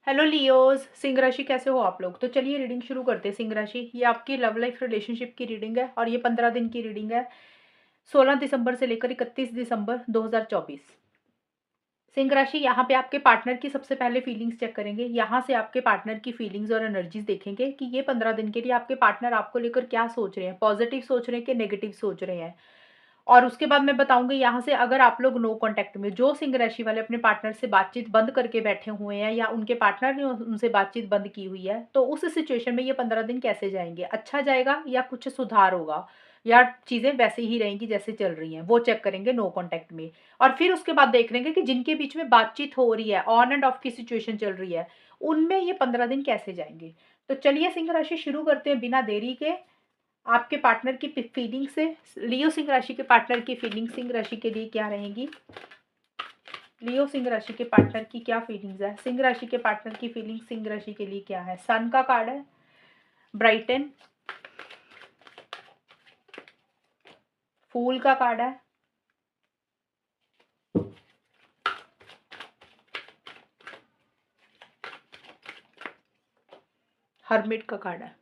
Hello Leos, Singh राशि कैसे हो आप लोग। तो चलिए रीडिंग शुरू करते हैं। सिंह राशि, ये आपकी लव लाइफ रिलेशनशिप की रीडिंग है और ये 15 दिन की रीडिंग है, 16 दिसंबर से लेकर 31 दिसंबर 2024। सिंह राशि, यहाँ पे आपके पार्टनर की सबसे पहले फीलिंग्स चेक करेंगे। यहाँ से आपके पार्टनर की फीलिंग्स और एनर्जीज देखेंगे कि ये 15 दिन के लिए आपके पार्टनर आपको लेकर क्या सोच रहे हैं, पॉजिटिव सोच रहे हैं कि नेगेटिव सोच रहे हैं। और उसके बाद मैं बताऊंगी यहाँ से, अगर आप लोग नो कांटेक्ट में, जो सिंह राशि वाले अपने पार्टनर से बातचीत बंद करके बैठे हुए हैं या उनके पार्टनर ने उनसे बातचीत बंद की हुई है, तो उस सिचुएशन में ये 15 दिन कैसे जाएंगे, अच्छा जाएगा या कुछ सुधार होगा या चीजें वैसे ही रहेंगी जैसे चल रही हैं, वो चेक करेंगे नो कांटेक्ट में। और फिर उसके बाद देख लेंगे कि जिनके बीच में बातचीत हो रही है, ऑन एंड ऑफ की सिचुएशन चल रही है, उनमें ये 15 दिन कैसे जाएंगे। तो चलिए सिंह राशि शुरू करते हैं बिना देरी के। आपके पार्टनर की फीलिंग से, लियो सिंह राशि के पार्टनर की फीलिंग सिंह राशि के लिए क्या रहेंगी। लियो सिंह राशि के पार्टनर की क्या फीलिंग्स है, सिंह राशि के पार्टनर की फीलिंग सिंह राशि के लिए क्या है। सन का कार्ड है, ब्राइटन, फूल का कार्ड है, हर्मिट का कार्ड है।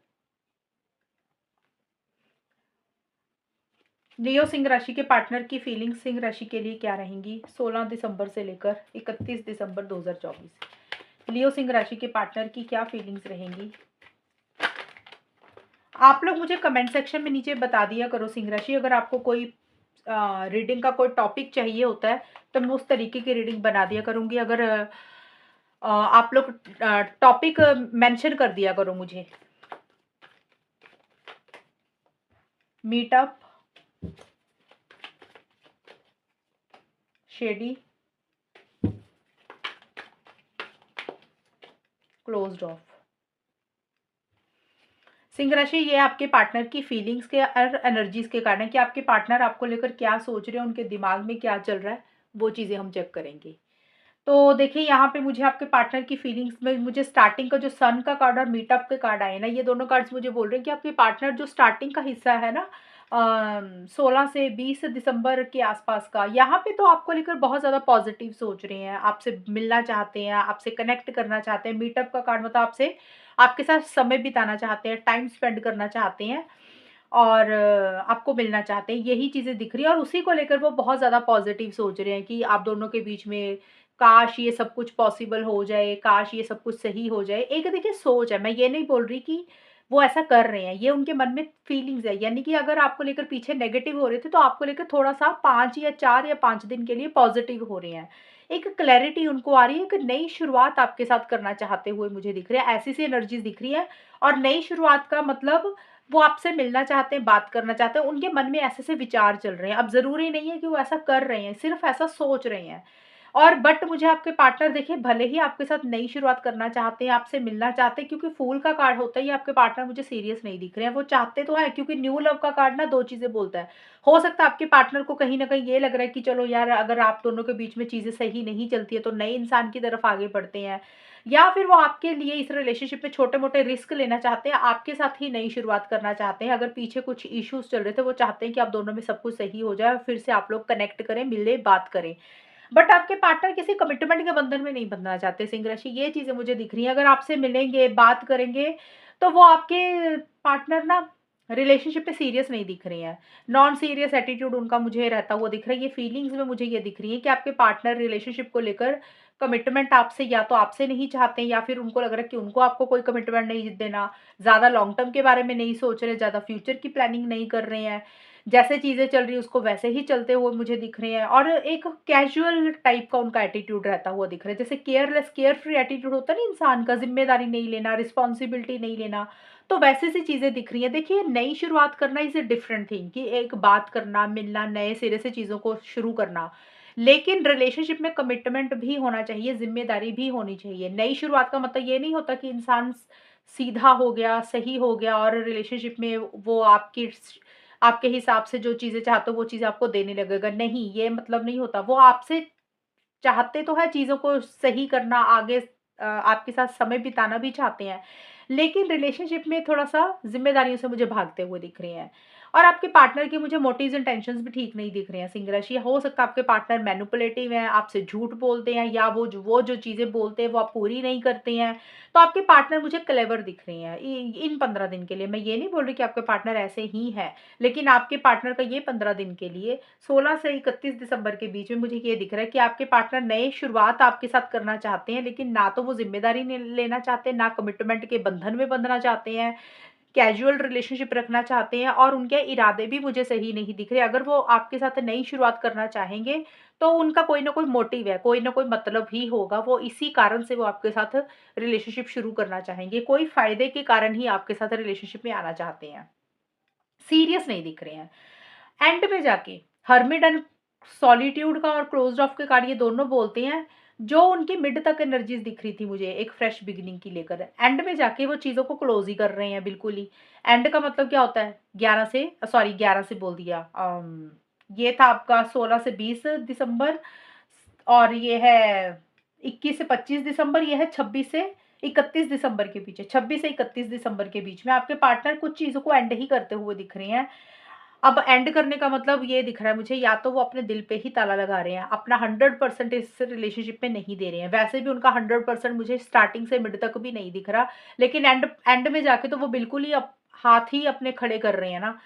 लियो सिंह राशि के पार्टनर की फीलिंग सिंह राशि के लिए क्या रहेंगी 16 दिसंबर से लेकर 31 दिसंबर 2024। लियो सिंह राशि के पार्टनर की क्या फीलिंग्स रहेंगी। आप लोग मुझे कमेंट सेक्शन में नीचे बता दिया करो सिंह राशि, अगर आपको कोई रीडिंग का कोई टॉपिक चाहिए होता है तो मैं उस तरीके की रीडिंग बना दिया करूंगी। अगर आप लोग टॉपिक मेंशन कर दिया करो मुझे। Meetup, shady, closed of. Singh राशि, ये आपके पार्टनर की फीलिंग्स के और एनर्जीज के कारण है कि आपके पार्टनर आपको लेकर क्या सोच रहे हैं, उनके दिमाग में क्या चल रहा है, वो चीज़ें हम चेक करेंगे। तो देखिए यहाँ पे मुझे आपके पार्टनर की फीलिंग्स में, मुझे स्टार्टिंग का जो सन का कार्ड और मीटअप के कार्ड आए ना, ये दोनों कार्ड्स मुझे बोल रहे हैं कि आपके पार्टनर जो स्टार्टिंग का हिस्सा है ना, 16 से 20 दिसंबर के आसपास का, यहाँ पे तो आपको लेकर बहुत ज़्यादा पॉजिटिव सोच रहे हैं, आपसे मिलना चाहते हैं, आपसे कनेक्ट करना चाहते हैं। मीटअप का कार्ड मतलब आपसे, आपके साथ समय बिताना चाहते हैं, टाइम स्पेंड करना चाहते हैं और आपको मिलना चाहते हैं, यही चीज़ें दिख रही है। और उसी को लेकर वो बहुत ज़्यादा पॉजिटिव सोच रहे हैं कि आप दोनों के बीच में काश ये सब कुछ पॉसिबल हो जाए, काश ये सब कुछ सही हो जाए। एक देखिए सोच है, मैं ये नहीं बोल रही कि वो ऐसा कर रहे हैं, ये उनके मन में फीलिंग्स है। यानी कि अगर आपको लेकर पीछे नेगेटिव हो रहे थे तो आपको लेकर थोड़ा-सा 5 या 4 या 5 दिन के लिए पॉजिटिव हो रहे हैं। एक क्लैरिटी उनको आ रही है, एक नई शुरुआत आपके साथ करना चाहते हुए मुझे दिख रहे हैं, ऐसी-सी एनर्जीज़ दिख रही है। और नई शुरुआत का मतलब वो आपसे मिलना चाहते हैं, बात करना चाहते हैं, उनके मन में ऐसे-ऐसे विचार चल रहे हैं। अब ज़रूरी नहीं है कि वो ऐसा कर रहे हैं, सिर्फ़ ऐसा सोच रहे हैं। और बट मुझे आपके पार्टनर देखिए, भले ही आपके साथ नई शुरुआत करना चाहते हैं, आपसे मिलना चाहते हैं, क्योंकि फूल का कार्ड होता है, ये आपके पार्टनर मुझे सीरियस नहीं दिख रहे हैं। वो चाहते तो हैं, क्योंकि न्यू लव का कार्ड ना 2 चीज़ें बोलता है। हो सकता है आपके पार्टनर को कहीं न कहीं ये लग रहा है कि चलो यार, अगर आप दोनों के बीच में चीज़ें सही नहीं चलती है तो नए इंसान की तरफ आगे बढ़ते हैं। या फिर वो आपके लिए इस रिलेशनशिप में छोटे-मोटे रिस्क लेना चाहते हैं, आपके साथ ही नई शुरुआत करना चाहते हैं। अगर पीछे कुछ इश्यूज़ चल रहे थे, वो चाहते हैं कि आप दोनों में सब कुछ सही हो जाए और फिर से आप लोग कनेक्ट करें, मिलें, बात करें। बट आपके पार्टनर किसी कमिटमेंट के बंधन में नहीं बंधना चाहते सिंह राशि, ये चीज़ें मुझे दिख रही हैं। अगर आपसे मिलेंगे, बात करेंगे, तो वो आपके पार्टनर ना रिलेशनशिप में सीरियस नहीं दिख रहे हैं। नॉन सीरियस एटीट्यूड उनका मुझे रहता हुआ दिख रहा है। ये फीलिंग्स में मुझे ये दिख रही है कि आपके पार्टनर रिलेशनशिप को लेकर कमिटमेंट आपसे, या तो आपसे नहीं चाहते हैं या फिर उनको लग रहा है कि उनको आपको कोई कमिटमेंट नहीं देना। ज़्यादा लॉन्ग टर्म के बारे में नहीं सोच रहे, ज़्यादा फ्यूचर की प्लानिंग नहीं कर रहे हैं। जैसे चीज़ें चल रही है उसको वैसे ही चलते हुए मुझे दिख रहे हैं। और एक कैजुअल टाइप का उनका एटीट्यूड रहता हुआ दिख रहा है। जैसे केयरलेस, केयर फ्री एटीट्यूड होता है ना इंसान का, ज़िम्मेदारी नहीं लेना, रिस्पॉन्सिबिलिटी नहीं लेना, तो वैसी सी चीज़ें दिख रही हैं। देखिए, नई शुरुआत करना इज़ अ डिफरेंट थिंग, कि एक बात करना, मिलना, नए सिरे से चीज़ों को शुरू करना। लेकिन रिलेशनशिप में कमिटमेंट भी होना चाहिए, ज़िम्मेदारी भी होनी चाहिए। नई शुरुआत का मतलब ये नहीं होता कि इंसान सीधा हो गया, सही हो गया और रिलेशनशिप में वो आपके हिसाब से जो चीज़ें चाहते हो वो चीज़ आपको देने लगेगा। नहीं, ये मतलब नहीं होता। वो आपसे चाहते तो है चीज़ों को सही करना, आगे आपके साथ समय बिताना भी चाहते हैं, लेकिन रिलेशनशिप में थोड़ा-सा ज़िम्मेदारियों से मुझे भागते हुए दिख रहे हैं। और आपके पार्टनर के मुझे मोटिव्स एंड टेंशन्स भी ठीक नहीं दिख रहे हैं सिंह राशि। हो सकता है आपके पार्टनर मैनिपुलेटिव हैं, आपसे झूठ बोलते हैं, या वो जो चीज़ें बोलते हैं वो आप पूरी नहीं करते हैं। तो आपके पार्टनर मुझे क्लेवर दिख रहे हैं इन 15 दिन के लिए। मैं ये नहीं बोल रही कि आपके पार्टनर ऐसे ही हैं, लेकिन आपके पार्टनर का ये 15 दिन के लिए 16 से 31 दिसंबर के बीच में मुझे ये दिख रहा है कि आपके पार्टनर नए शुरुआत आपके साथ करना चाहते हैं, लेकिन ना तो वो ज़िम्मेदारी लेना चाहते हैं, ना कमिटमेंट के बंधन में बंधना चाहते हैं, कैजुअल रिलेशनशिप रखना चाहते हैं, और उनके इरादे भी मुझे सही नहीं दिख रहे। अगर वो आपके साथ नई शुरुआत करना चाहेंगे, तो उनका कोई ना कोई मोटिव है, कोई ना कोई मतलब ही होगा। वो इसी कारण से वो आपके साथ रिलेशनशिप शुरू करना चाहेंगे। कोई फ़ायदे के कारण ही आपके साथ रिलेशनशिप में आना चाहते हैं। सीरियस नहीं दिख रहे हैं। एंड में जाके हर्मिट एंड सॉलिट्यूड का और क्लोज्ड ऑफ के कार्ड ये दोनों बोलते हैं, जो उनकी मिड तक एनर्जीज दिख रही थी मुझे एक फ्रेश बिगिनिंग की लेकर, एंड में जाके वो चीज़ों को क्लोज ही कर रहे हैं बिल्कुल ही। एंड का मतलब क्या होता है? 11 से, सॉरी 11 से बोल दिया, ये था आपका 16 से 20 दिसंबर, और ये है 21 से 25 दिसंबर, ये है 26 से 31 दिसंबर के बीच है। 26 से 31 दिसंबर के बीच में आपके पार्टनर कुछ चीज़ों को एंड ही करते हुए दिख रहे हैं। अब एंड करने का मतलब ये दिख रहा है मुझे, या तो वो अपने दिल पे ही ताला लगा रहे हैं, अपना 100% इस रिलेशनशिप में नहीं दे रहे हैं। वैसे भी उनका 100% मुझे स्टार्टिंग से मिड तक भी नहीं दिख रहा, लेकिन एंड एंड में जाके तो वो बिल्कुल ही हाथ ही अपने खड़े कर रहे हैं ना,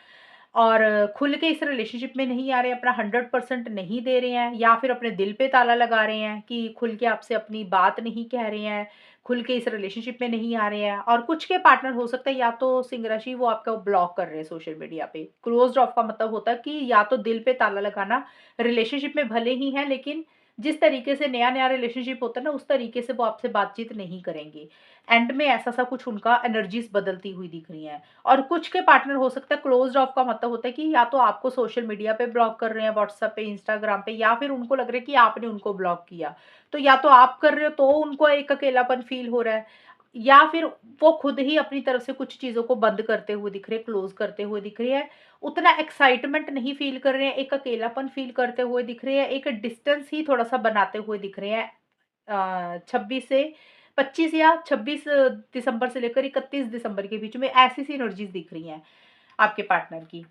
और खुल के इस रिलेशनशिप में नहीं आ रहे हैं, अपना 100% नहीं दे रहे हैं, या फिर अपने दिल पे ताला लगा रहे हैं कि खुल के आपसे अपनी बात नहीं कह रहे हैं, खुल के इस रिलेशनशिप में नहीं आ रहे हैं। और कुछ के पार्टनर हो सकता है या तो सिंह राशि वो आपका ब्लॉक कर रहे हैं सोशल मीडिया पे। क्लोज्ड ऑफ का मतलब होता है कि या तो दिल पे ताला लगाना, रिलेशनशिप में भले ही है, लेकिन जिस तरीके से नया-नया रिलेशनशिप होता है ना, उस तरीके से वो आपसे बातचीत नहीं करेंगे। एंड में ऐसा-सा कुछ उनका एनर्जीज़ बदलती हुई दिख रही हैं। और कुछ के पार्टनर हो सकता है, क्लोज्ड ऑफ का मतलब होता है कि या तो आपको सोशल मीडिया पे ब्लॉक कर रहे हैं, व्हाट्सएप पे, इंस्टाग्राम पे, या फिर उनको लग रहा है कि आपने उनको ब्लॉक किया। तो या तो आप कर रहे हो तो उनको एक अकेलापन फ़ील हो रहा है, या फिर वो खुद ही अपनी तरफ से कुछ चीज़ों को बंद करते हुए दिख रहे हैं, क्लोज़ करते हुए दिख रहे हैं। उतना एक्साइटमेंट नहीं फ़ील कर रहे हैं, एक अकेलापन फ़ील करते हुए दिख रहे हैं, एक डिस्टेंस ही थोड़ा-सा बनाते हुए दिख रहे हैं। 26 से 25 या 26 दिसंबर से लेकर 31 दिसंबर के बीच में ऐसी-सी एनर्जीज़ दिख रही हैं आपके पार्टनर की।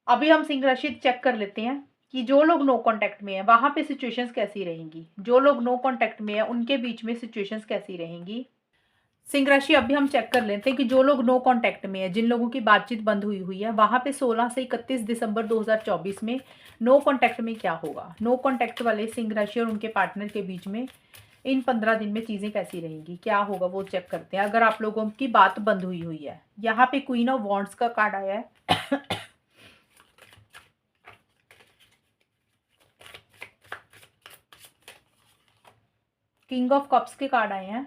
अभी हम सिंह राशि चेक कर लेते हैं कि जो लोग नो कॉन्टैक्ट में हैं, वहाँ पे सिचुएशंस कैसी रहेंगी? जो लोग नो कॉन्टैक्ट में हैं, उनके बीच में सिचुएशंस कैसी रहेंगी? सिंह राशि अभी हम चेक कर लेते हैं कि जो लोग नो कॉन्टैक्ट में हैं, जिन लोगों की बातचीत बंद हुई हुई है, वहाँ पे 16 से 31 दिसंबर 2024 में नो कॉन्टैक्ट में क्या होगा? नो कॉन्टैक्ट वाले सिंह राशि और उनके पार्टनर के बीच में इन 15 दिन में चीज़ें कैसी रहेंगी? क्या होगा वो चेक करते हैं। अगर आप लोगों की बात बंद हुई हुई है, यहाँ पे क्वीन ऑफ वॉन्ड्स का कार्ड आया है। किंग ऑफ कप्स के कार्ड आए हैं।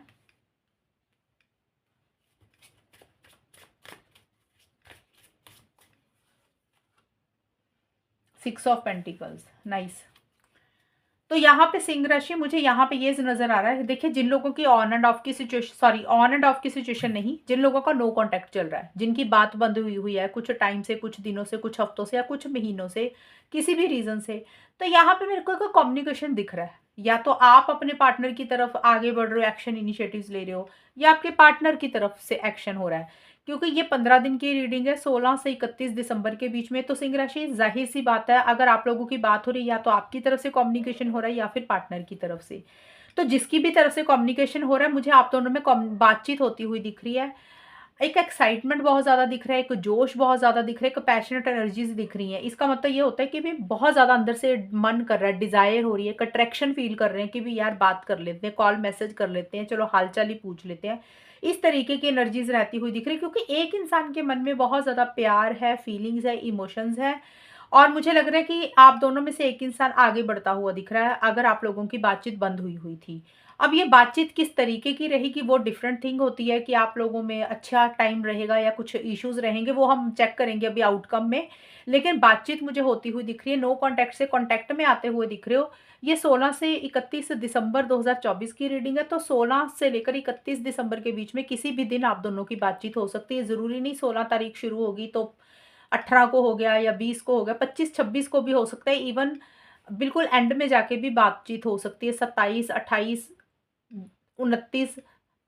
Six of pentacles, nice. तो यहाँ पे सिंह राशि मुझे यहाँ पे ये नजर आ रहा है, देखिए जिन लोगों की ऑन एंड ऑफ की situation, sorry on end of की सिचुएशन नहीं, जिन लोगों का नो कांटेक्ट चल रहा है, जिनकी बात बंद हुई हुई है कुछ टाइम से, कुछ दिनों से, कुछ हफ्तों से, या कुछ महीनों से, किसी भी रीजन से, तो यहाँ पे मेरे को एक कम्युनिकेशन दिख रहा है। या तो आप अपने पार्टनर की तरफ आगे बढ़ रहे हो, एक्शन इनिशिएटिव्स ले रहे हो, या आपके पार्टनर की तरफ से एक्शन हो रहा है, क्योंकि ये 15 दिन की रीडिंग है, 16 से 31 दिसंबर के बीच में। तो सिंह राशि जाहिर सी बात है, अगर आप लोगों की बात हो रही है, या तो आपकी तरफ से कम्युनिकेशन हो रहा है या फिर पार्टनर की तरफ से। तो जिसकी भी तरफ से कम्युनिकेशन हो रहा है, मुझे आप दोनों में बातचीत होती हुई दिख रही है। एक एक्साइटमेंट बहुत ज़्यादा दिख रहा है, एक जोश बहुत ज़्यादा दिख रहा है, एक पैशनेट एनर्जीज दिख रही हैं। इसका मतलब ये होता है कि भी बहुत ज़्यादा अंदर से मन कर रहा है, डिज़ायर हो रही है, एक अट्रैक्शन फील कर रहे हैं कि भी यार बात कर लेते हैं, कॉल मैसेज कर लेते हैं, चलो हालचाल ही पूछ लेते हैं। इस तरीके की एनर्जीज रहती हुई दिख रही है, क्योंकि एक इंसान के मन में बहुत ज़्यादा प्यार है, फीलिंग्स है, इमोशंस है, और मुझे लग रहा है कि आप दोनों में से एक इंसान आगे बढ़ता हुआ दिख रहा है, अगर आप लोगों की बातचीत बंद हुई हुई थी। अब ये बातचीत किस तरीके की रहेगी वो डिफरेंट थिंग होती है, कि आप लोगों में अच्छा टाइम रहेगा या कुछ इश्यूज रहेंगे, वो हम चेक करेंगे अभी आउटकम में। लेकिन बातचीत मुझे होती हुई दिख रही है, नो कॉन्टैक्ट से कॉन्टैक्ट में आते हुए दिख रहे हो। ये 16 से 31 दिसंबर 2024 की रीडिंग है, तो 16 से लेकर 31 दिसंबर के बीच में किसी भी दिन आप दोनों की बातचीत हो सकती है। ज़रूरी नहीं 16 तारीख शुरू होगी तो 18 को हो गया, या 20 को हो गया, 25-26 को भी हो सकता है, इवन बिल्कुल एंड में जाके भी बातचीत हो सकती है, 27, 28, 29,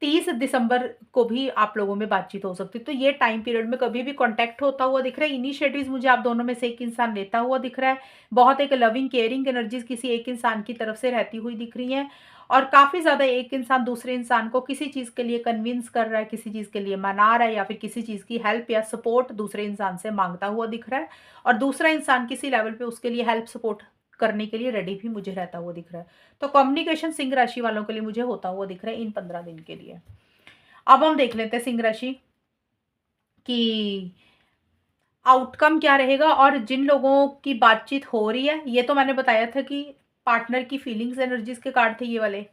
30 दिसंबर को भी आप लोगों में बातचीत हो सकती है। तो ये टाइम पीरियड में कभी भी कॉन्टैक्ट होता हुआ दिख रहा है। इनिशिएटिव्स मुझे आप दोनों में से एक इंसान लेता हुआ दिख रहा है। बहुत एक लविंग, केयरिंग एनर्जीज़ किसी एक इंसान की तरफ से रहती हुई दिख रही हैं और काफ़ी ज़्यादा एक इंसान दूसरे इंसान को किसी चीज़ के लिए कन्विंस कर रहा है, किसी चीज़ के लिए मना रहा है या फिर किसी चीज़ की हेल्प या सपोर्ट दूसरे इंसान से माँगता हुआ दिख रहा है और दूसरा इंसान किसी लेवल पे उसके लिए हेल्प, सपोर्ट करने के लिए रेडी भी मुझे रहता हुआ दिख रहा है। तो कम्युनिकेशन सिंह राशि वालों के लिए मुझे होता हुआ दिख रहा है इन 15 दिन के लिए। अब हम देख लेते हैं सिंह राशि कि आउटकम क्या रहेगा और जिन लोगों की बातचीत हो रही है, ये तो मैंने बताया था कि पार्टनर की फीलिंग्स एनर्जीज के कार्ड थे ये वाले,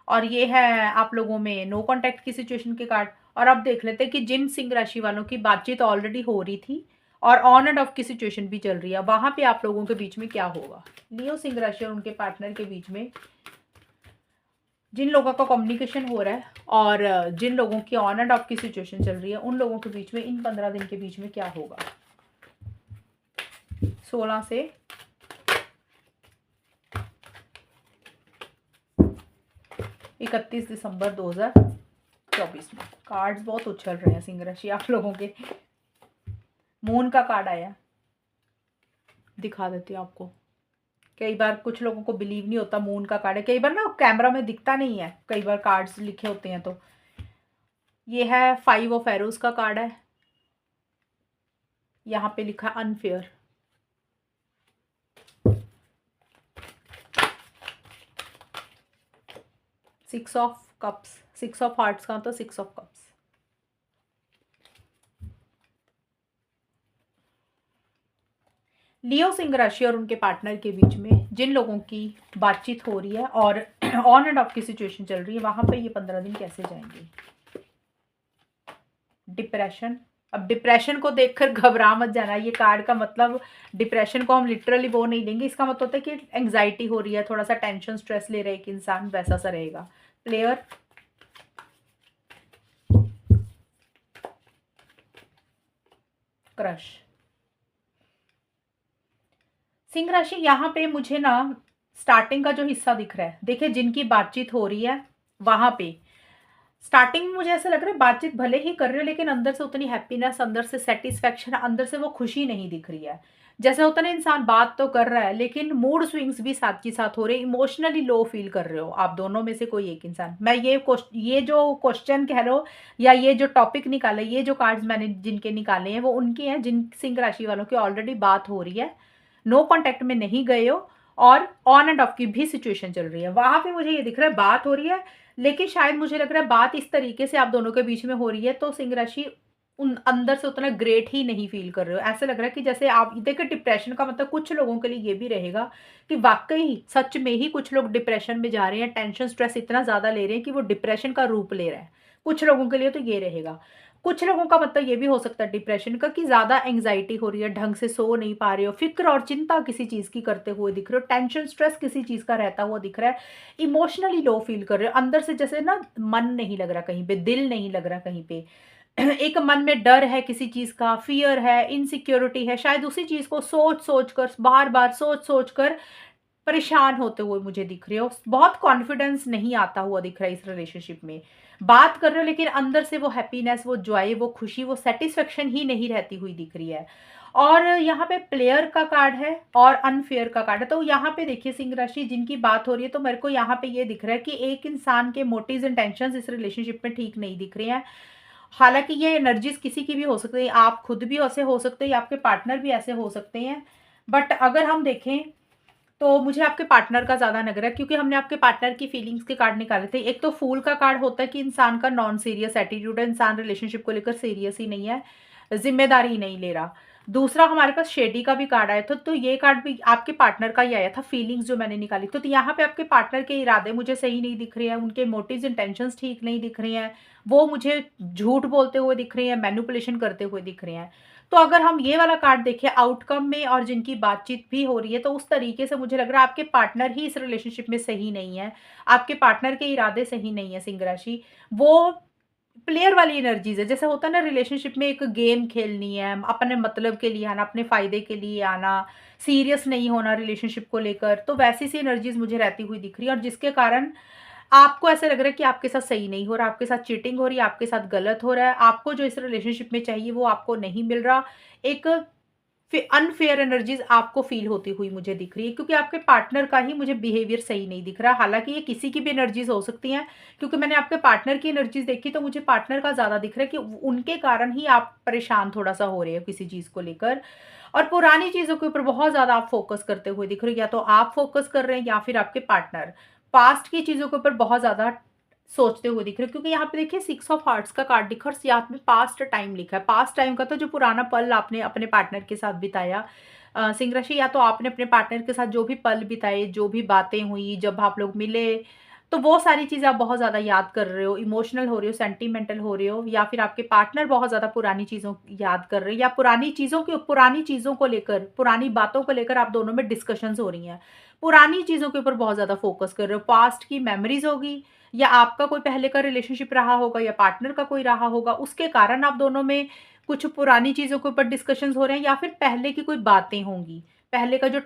और ये है आप लोगों में नो कांटेक्ट की सिचुएशन के कार्ड। और अब देख लेते हैं कि जिन सिंह राशि वालों की बातचीत ऑलरेडी हो रही थी और ऑन एंड ऑफ की सिचुएशन भी चल रही है, वहां पे आप लोगों के बीच में क्या होगा। लियो सिंह राशि और उनके पार्टनर के बीच में जिन लोगों का कम्युनिकेशन हो रहा है और जिन लोगों की ऑन एंड ऑफ की सिचुएशन चल रही है, उन लोगों के बीच में इन 15 दिन के बीच में क्या होगा। 16 से 31 दिसंबर 2024 में कार्ड्स बहुत उछल रहे हैं सिंह राशि आप लोगों के। मून का कार्ड आया, दिखा देती हूँ आपको। कई बार कुछ लोगों को बिलीव नहीं होता मून का कार्ड है, कई बार ना कैमरा में दिखता नहीं है, कई बार कार्ड्स लिखे होते हैं। तो ये है 5 ऑफ एरोज का कार्ड है, यहाँ पे लिखा unfair. Six of cups, 6 of hearts का तो 6 ऑफ कप्स। लियो सिंह राशि और उनके पार्टनर के बीच में जिन लोगों की बातचीत हो रही है और ऑन एंड ऑफ की सिचुएशन चल रही है, वहां पे ये 15 दिन कैसे जाएंगे। डिप्रेशन, अब डिप्रेशन को देखकर घबरा मत जाना, ये कार्ड का मतलब डिप्रेशन को हम लिटरली वो नहीं लेंगे। इसका मतलब होता है कि एंग्जाइटी हो रही है, थोड़ा सा टेंशन, स्ट्रेस ले रहा है एक इंसान, वैसा सा रहेगा। Player, crush. सिंह राशि यहाँ पे मुझे ना स्टार्टिंग का जो हिस्सा दिख रहा है, देखिए जिनकी बातचीत हो रही है वहां पे स्टार्टिंग में मुझे ऐसा लग रहा है बातचीत भले ही कर रहे हो लेकिन अंदर से उतनी हैप्पीनेस, अंदर से सेटिस्फेक्शन, अंदर से वो खुशी नहीं दिख रही है। जैसे होता ना इंसान बात तो कर रहा है लेकिन मूड स्विंग्स भी साथ के साथ हो रहे हैं, इमोशनली लो फील कर रहे हो आप दोनों में से कोई एक इंसान। मैं ये जो क्वेश्चन कह रहे हो या ये जो टॉपिक निकाले, ये जो कार्ड्स मैंने जिनके निकाले हैं वो उनके हैं जिन सिंह राशि वालों की ऑलरेडी बात हो रही है, नो कॉन्टेक्ट में नहीं गए हो और ऑन एंड ऑफ की भी सिचुएशन चल रही है। वहां पे मुझे ये दिख रहा है बात हो रही है लेकिन शायद मुझे लग रहा है बात इस तरीके से आप दोनों के बीच में हो रही है तो सिंह राशि उन अंदर से उतना ग्रेट ही नहीं फील कर रहे हो। ऐसा लग रहा है कि जैसे आप देखिए डिप्रेशन का मतलब कुछ लोगों के लिए ये भी रहेगा कि वाकई सच में ही कुछ लोग डिप्रेशन में जा रहे हैं, टेंशन स्ट्रेस इतना ज़्यादा ले रहे हैं कि वो डिप्रेशन का रूप ले रहा है। कुछ लोगों के लिए तो ये रहेगा। कुछ लोगों का मतलब ये भी हो सकता है डिप्रेशन का कि ज़्यादा एंग्जाइटी हो रही है, ढंग से सो नहीं पा रहे हो, फिक्र और चिंता किसी चीज़ की करते हुए दिख रहे हो, टेंशन स्ट्रेस किसी चीज़ का रहता हुआ दिख रहा है, इमोशनली लो फील कर रहे हो, अंदर से जैसे ना मन नहीं लग रहा कहीं पे, दिल नहीं लग रहा कहीं पे। एक मन में डर है किसी चीज़ का, फियर है, इनसिक्योरिटी है, शायद उसी चीज़ को सोच सोच कर, बार बार सोच सोच कर परेशान होते हुए मुझे दिख रहे हो। बहुत कॉन्फिडेंस नहीं आता हुआ दिख रहा है इस रिलेशनशिप में। बात कर रहे हो लेकिन अंदर से वो हैप्पीनेस, वो जॉय, वो खुशी, वो सेटिस्फेक्शन ही नहीं रहती हुई दिख रही है। और यहाँ पे प्लेयर का कार्ड है और अनफेयर का कार्ड है। तो यहाँ पे देखिए सिंह राशि जिनकी बात हो रही है, तो मेरे को यहाँ पे ये दिख रहा है कि एक इंसान के मोटिव्स एंड टेंशंस इस रिलेशनशिप में ठीक नहीं दिख रहे हैं। हालांकि ये एनर्जीज किसी की भी हो सकती है, आप खुद भी ऐसे हो सकते हैं या आपके पार्टनर भी ऐसे हो सकते हैं। बट अगर हम देखें तो मुझे आपके पार्टनर का ज़्यादा लग रहा है क्योंकि हमने आपके पार्टनर की फीलिंग्स के कार्ड निकाले थे। एक तो फूल का कार्ड होता है कि इंसान का नॉन सीरियस एटीट्यूड है, इंसान रिलेशनशिप को लेकर सीरियस ही नहीं है, जिम्मेदारी नहीं ले रहा। दूसरा हमारे पास शेडी का भी कार्ड आया था, तो ये कार्ड भी आपके पार्टनर का ही आया था, फीलिंग्स जो मैंने निकाली। तो यहाँ पे आपके पार्टनर के इरादे मुझे सही नहीं दिख रहे हैं, उनके मोटिव्स इंटेंशंस ठीक नहीं दिख रहे हैं, वो मुझे झूठ बोलते हुए दिख रहे हैं, मैनिपुलेशन करते हुए दिख रहे हैं। तो अगर हम ये वाला कार्ड देखें आउटकम में और जिनकी बातचीत भी हो रही है, तो उस तरीके से मुझे लग रहा है आपके पार्टनर ही इस रिलेशनशिप में सही नहीं है, आपके पार्टनर के इरादे सही नहीं है सिंह राशि। वो प्लेयर वाली एनर्जीज है, जैसे होता है ना रिलेशनशिप में एक गेम खेलनी है, अपने मतलब के लिए आना, अपने फायदे के लिए आना, सीरियस नहीं होना रिलेशनशिप को लेकर, तो वैसी सी एनर्जीज मुझे रहती हुई दिख रही है और जिसके कारण आपको ऐसा लग रहा है कि आपके साथ सही नहीं हो रहा, आपके साथ चीटिंग हो रही है, आपके साथ गलत हो रहा है, आपको जो इस रिलेशनशिप में चाहिए वो आपको नहीं मिल रहा। एक अनफेयर एनर्जीज़ आपको फ़ील होती हुई मुझे दिख रही है, क्योंकि आपके पार्टनर का ही मुझे बिहेवियर सही नहीं दिख रहा। हालाँकि ये किसी की भी एनर्जीज़ हो सकती हैं, क्योंकि मैंने आपके पार्टनर की एनर्जीज़ देखी तो मुझे पार्टनर का ज़्यादा दिख रहा है कि उनके कारण ही आप परेशान थोड़ा-सा हो रहे हो किसी चीज़ को लेकर। और पुरानी चीज़ों के ऊपर बहुत ज़्यादा आप फ़ोकस करते हुए दिख रहे हो, या तो आप फ़ोकस कर रहे हैं या फिर आपके पार्टनर। पास्ट की चीज़ों के ऊपर बहुत ज़्यादा सोचते हुए दिख रहे हो, क्योंकि यहाँ पे देखिए 6 ऑफ हार्ट्स का कार्ड दिखा और यहाँ पे पास्ट टाइम लिखा है। पास्ट टाइम का तो जो पुराना पल आपने अपने पार्टनर के साथ बिताया, सिंह राशि, या तो आपने अपने पार्टनर के साथ जो भी पल बिताए, जो भी बातें हुई, जब आप लोग मिले, तो वो सारी चीज़ें आप बहुत ज़्यादा याद कर रहे हो, इमोशनल हो रहे हो, सेंटिमेंटल हो रहे हो, या फिर आपके पार्टनर बहुत ज़्यादा पुरानी चीज़ों याद कर रहे हैं, या पुरानी चीज़ों को लेकर, पुरानी बातों को लेकर आप दोनों में डिस्कशंस हो रही हैं। पुरानी चीज़ों के ऊपर बहुत ज़्यादा फ़ोकस कर रहे हो, पास्ट की मेमोरीज़ होगी, या आपका कोई पहले का रिलेशनशिप रहा होगा, या पार्टनर का कोई रहा होगा, उसके कारण आप दोनों में कुछ पुरानी चीज़ों के ऊपर डिस्कशंस हो रहे हैं, या फिर पहले की कोई बातें होंगी। पहले का जो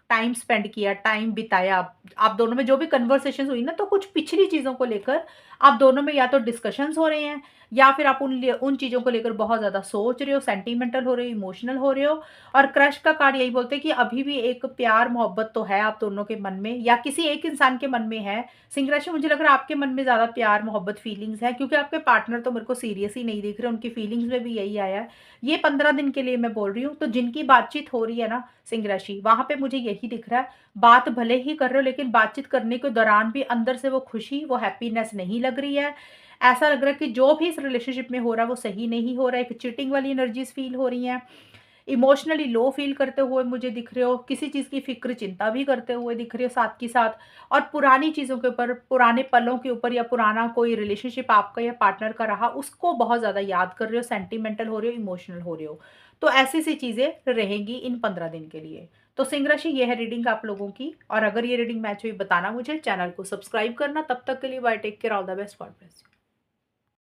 टाइम स्पेंड किया, टाइम बिताया, आप दोनों में जो भी कन्वर्सेशंस हुई ना, तो कुछ पिछली चीज़ों को लेकर आप दोनों में या तो डिस्कशंस हो रहे हैं, या फिर आप उन चीज़ों को लेकर बहुत ज़्यादा सोच रहे हो, सेंटिमेंटल हो रहे हो, इमोशनल हो रहे हो। और क्रश का कार्ड यही बोलते हैं कि अभी भी एक प्यार मोहब्बत तो है आप दोनों के मन में, या किसी एक इंसान के मन में है। सिंह राशि, मुझे लग रहा है आपके मन में ज़्यादा प्यार मोहब्बत फीलिंग्स है, क्योंकि आपके पार्टनर तो मेरे को सीरियस ही नहीं दिख रहे, उनकी फीलिंग्स में भी यही आया है। ये 15 दिन के लिए मैं बोल रही हूँ, तो जिनकी बातचीत हो रही है ना सिंह राशि, वहाँ पे मुझे यही दिख रहा है, बात भले ही कर रहे हो लेकिन बातचीत करने के दौरान भी अंदर से वो खुशी, वो हैप्पीनेस नहीं लग रही है। ऐसा लग रहा है कि जो भी इस रिलेशनशिप में हो रहा है वो सही नहीं हो रहा है, एक चीटिंग वाली एनर्जीज़ फ़ील हो रही हैं। इमोशनली लो फ़ील करते हुए मुझे दिख रहे हो, किसी चीज़ की फ़िक्र चिंता भी करते हुए दिख रहे हो साथ के साथ, और पुरानी चीज़ों के ऊपर, पुराने पलों के ऊपर, या पुराना कोई रिलेशनशिप आपका या पार्टनर का रहा, उसको बहुत ज़्यादा याद कर रहे हो, सेंटिमेंटल हो रहे हो, इमोशनल हो रहे हो। तो ऐसी-सी चीज़ें रहेंगी इन 15 दिन के लिए। तो सिंह राशि, ये है रीडिंग आप लोगों की, और अगर ये रीडिंग मैच हुई बताना मुझे, चैनल को सब्सक्राइब करना। तब तक के लिए bye, take care, all the best, God bless you.